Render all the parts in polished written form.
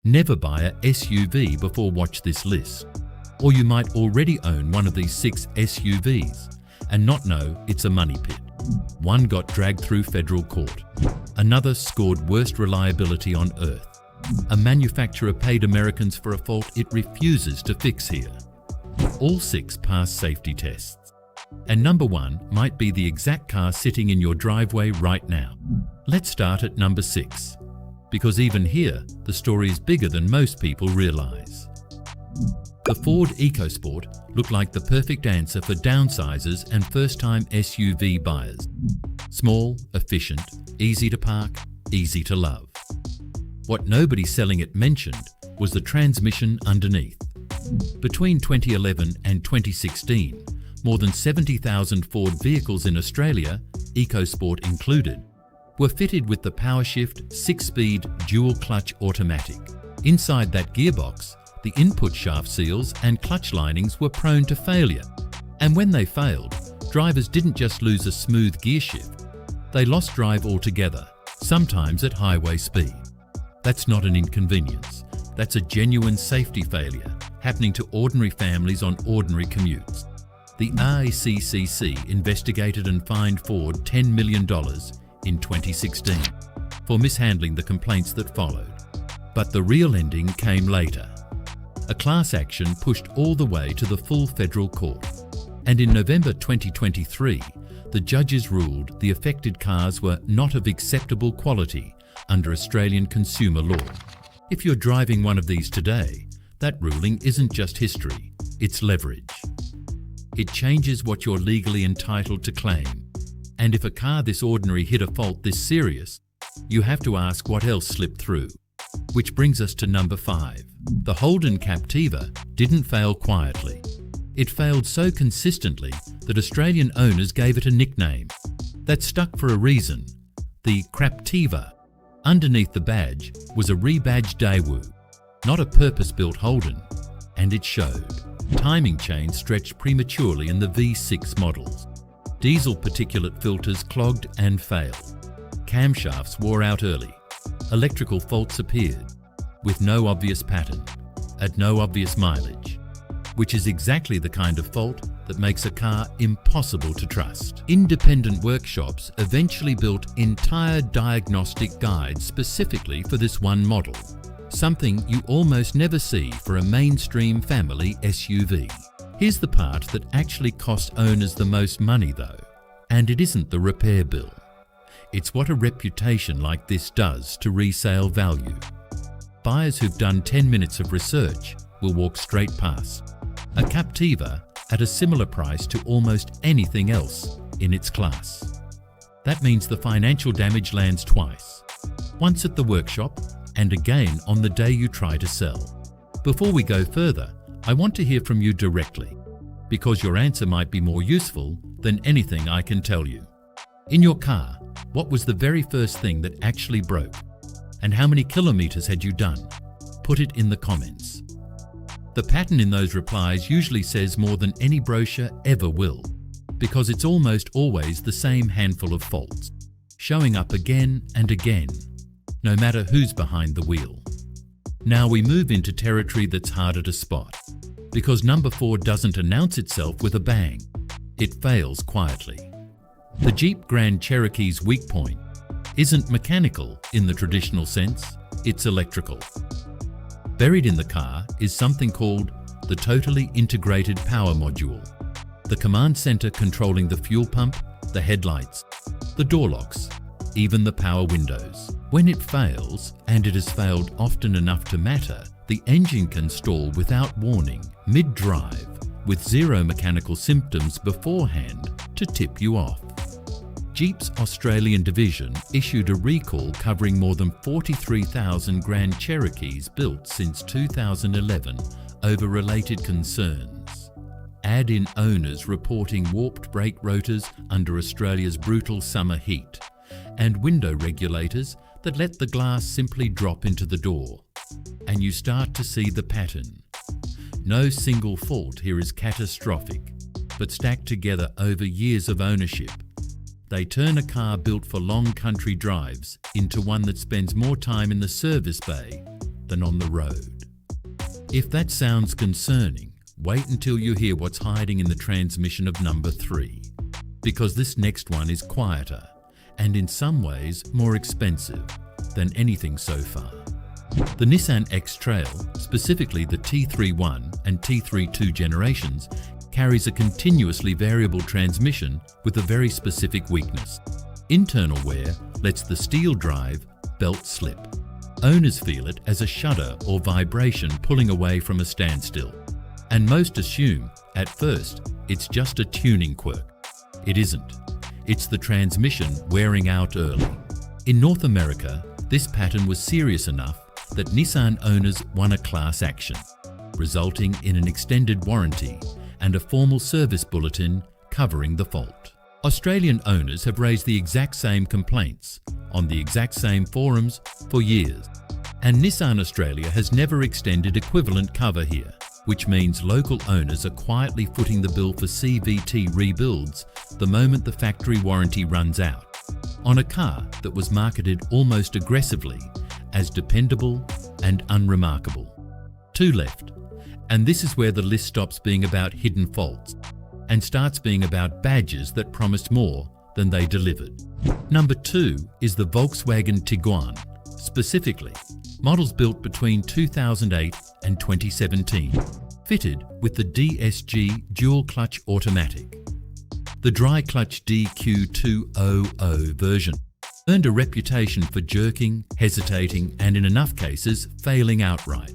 Never buy a SUV before watch this list. Or you might already own one of these 6 SUVs and not know it's a money pit. One got dragged through federal court. Another scored worst reliability on earth. A manufacturer paid Americans for a fault it refuses to fix here. All 6 passed safety tests. And number 1 might be the exact car sitting in your driveway right now. Let's start at number 6, because even here, the story is bigger than most people realize. The Ford EcoSport looked like the perfect answer for downsizers and first-time SUV buyers. Small, efficient, easy to park, easy to love. What nobody selling it mentioned was the transmission underneath. Between 2011 and 2016, more than 70,000 Ford vehicles in Australia, EcoSport included, were fitted with the PowerShift 6-speed dual-clutch automatic. Inside that gearbox, the input shaft seals and clutch linings were prone to failure. And when they failed, drivers didn't just lose a smooth gear shift, they lost drive altogether, sometimes at highway speed. That's not an inconvenience. That's a genuine safety failure happening to ordinary families on ordinary commutes. The RACCC investigated and fined Ford $10 million in 2016 for mishandling the complaints that followed. But the real ending came later. A class action pushed all the way to the full federal court. And in November 2023, the judges ruled the affected cars were not of acceptable quality under Australian consumer law. If you're driving one of these today, that ruling isn't just history, it's leverage. It changes what you're legally entitled to claim. And if a car this ordinary hit a fault this serious, you have to ask what else slipped through. Which brings us to number 5. The Holden Captiva didn't fail quietly. It failed so consistently that Australian owners gave it a nickname that stuck for a reason, the Captiva. Underneath the badge was a rebadged Daewoo, not a purpose-built Holden, and it showed. Timing chains stretched prematurely in the V6 models. Diesel particulate filters clogged and failed. Camshafts wore out early. Electrical faults appeared, with no obvious pattern, at no obvious mileage, which is exactly the kind of fault that makes a car impossible to trust. Independent workshops eventually built entire diagnostic guides specifically for this one model, something you almost never see for a mainstream family SUV. Here's the part that actually costs owners the most money though, and it isn't the repair bill. It's what a reputation like this does to resale value. Buyers who've done 10 minutes of research will walk straight past a Captiva at a similar price to almost anything else in its class. That means the financial damage lands twice, once at the workshop and again on the day you try to sell. Before we go further, I want to hear from you directly, because your answer might be more useful than anything I can tell you. In your car, what was the very first thing that actually broke? And how many kilometres had you done? Put it in the comments. The pattern in those replies usually says more than any brochure ever will, because it's almost always the same handful of faults, showing up again and again, no matter who's behind the wheel. Now we move into territory that's harder to spot, because number 4 doesn't announce itself with a bang. It fails quietly. The Jeep Grand Cherokee's weak point isn't mechanical in the traditional sense, it's electrical. Buried in the car is something called the Totally Integrated Power Module, the command center controlling the fuel pump, the headlights, the door locks, even the power windows. When it fails, and it has failed often enough to matter, the engine can stall without warning, mid-drive, with zero mechanical symptoms beforehand to tip you off. Jeep's Australian division issued a recall covering more than 43,000 Grand Cherokees built since 2011 over related concerns. Add in owners reporting warped brake rotors under Australia's brutal summer heat, and window regulators that let the glass simply drop into the door, and you start to see the pattern. No single fault here is catastrophic, but stacked together over years of ownership, they turn a car built for long country drives into one that spends more time in the service bay than on the road. If that sounds concerning, wait until you hear what's hiding in the transmission of number 3, because this next one is quieter and in some ways more expensive than anything so far. The Nissan X-Trail, specifically the T31 and T32 generations, carries a continuously variable transmission with a very specific weakness. Internal wear lets the steel drive belt slip. Owners feel it as a shudder or vibration pulling away from a standstill. And most assume, at first, it's just a tuning quirk. It isn't. It's the transmission wearing out early. In North America, this pattern was serious enough that Nissan owners won a class action, resulting in an extended warranty and a formal service bulletin covering the fault. Australian owners have raised the exact same complaints on the exact same forums for years, and Nissan Australia has never extended equivalent cover here, which means local owners are quietly footing the bill for CVT rebuilds the moment the factory warranty runs out, on a car that was marketed almost aggressively as dependable and unremarkable. 2 left, and this is where the list stops being about hidden faults and starts being about badges that promised more than they delivered. Number 2 is the Volkswagen Tiguan, specifically models built between 2008 and 2017, fitted with the DSG dual clutch automatic. The dry clutch DQ200 version earned a reputation for jerking, hesitating, and in enough cases, failing outright.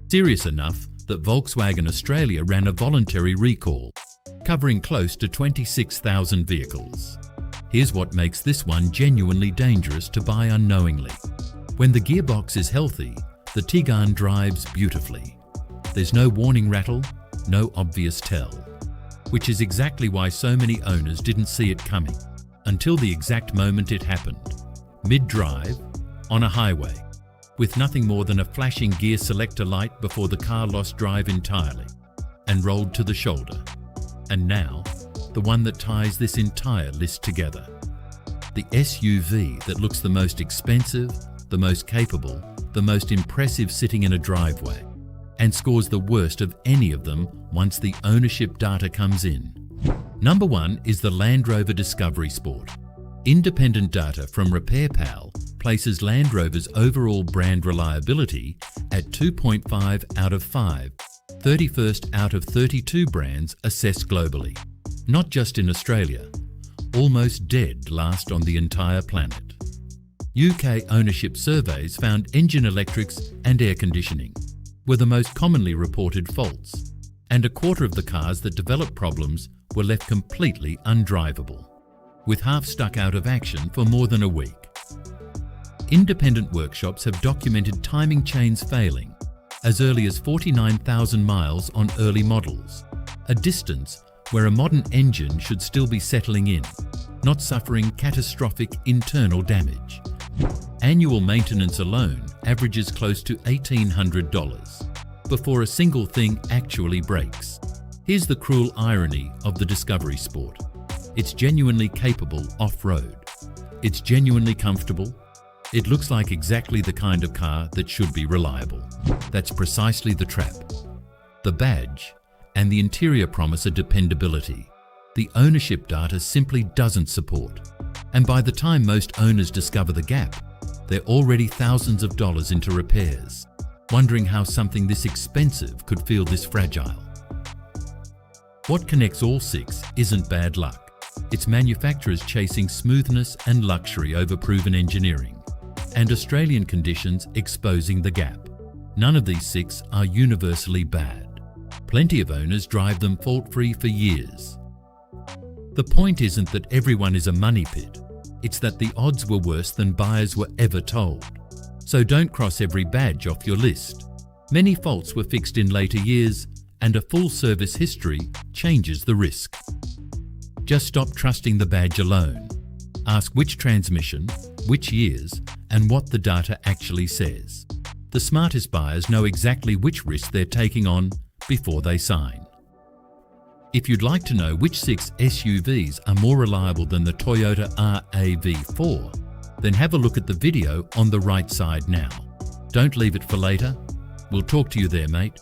Serious enough that Volkswagen Australia ran a voluntary recall, covering close to 26,000 vehicles. Here's what makes this one genuinely dangerous to buy unknowingly. When the gearbox is healthy, the Tiguan drives beautifully. There's no warning rattle, no obvious tell, which is exactly why so many owners didn't see it coming, until the exact moment it happened. Mid-drive, on a highway, with nothing more than a flashing gear selector light before the car lost drive entirely and rolled to the shoulder. And now, the one that ties this entire list together. The SUV that looks the most expensive, the most capable, the most impressive sitting in a driveway, and scores the worst of any of them once the ownership data comes in. Number 1 is the Land Rover Discovery Sport. Independent data from RepairPal places Land Rover's overall brand reliability at 2.5 out of 5, 31st out of 32 brands assessed globally. Not just in Australia, almost dead last on the entire planet. UK ownership surveys found engine electrics and air conditioning were the most commonly reported faults, and a quarter of the cars that developed problems were left completely undrivable, with half stuck out of action for more than a week. Independent workshops have documented timing chains failing as early as 49,000 miles on early models, a distance where a modern engine should still be settling in, not suffering catastrophic internal damage. Annual maintenance alone averages close to $1,800 before a single thing actually breaks. Here's the cruel irony of the Discovery Sport. It's genuinely capable off-road. It's genuinely comfortable. It looks like exactly the kind of car that should be reliable. That's precisely the trap. The badge and the interior promise a dependability the ownership data simply doesn't support. And by the time most owners discover the gap, they're already thousands of dollars into repairs, wondering how something this expensive could feel this fragile. What connects all 6 isn't bad luck. It's manufacturers chasing smoothness and luxury over proven engineering, and Australian conditions exposing the gap. None of these 6 are universally bad. Plenty of owners drive them fault-free for years. The point isn't that everyone is a money pit. It's that the odds were worse than buyers were ever told. So don't cross every badge off your list. Many faults were fixed in later years, and a full service history changes the risk. Just stop trusting the badge alone. Ask which transmission, which years, and what the data actually says. The smartest buyers know exactly which risk they're taking on before they sign. If you'd like to know which 6 SUVs are more reliable than the Toyota RAV4, then have a look at the video on the right side now. Don't leave it for later. We'll talk to you there, mate.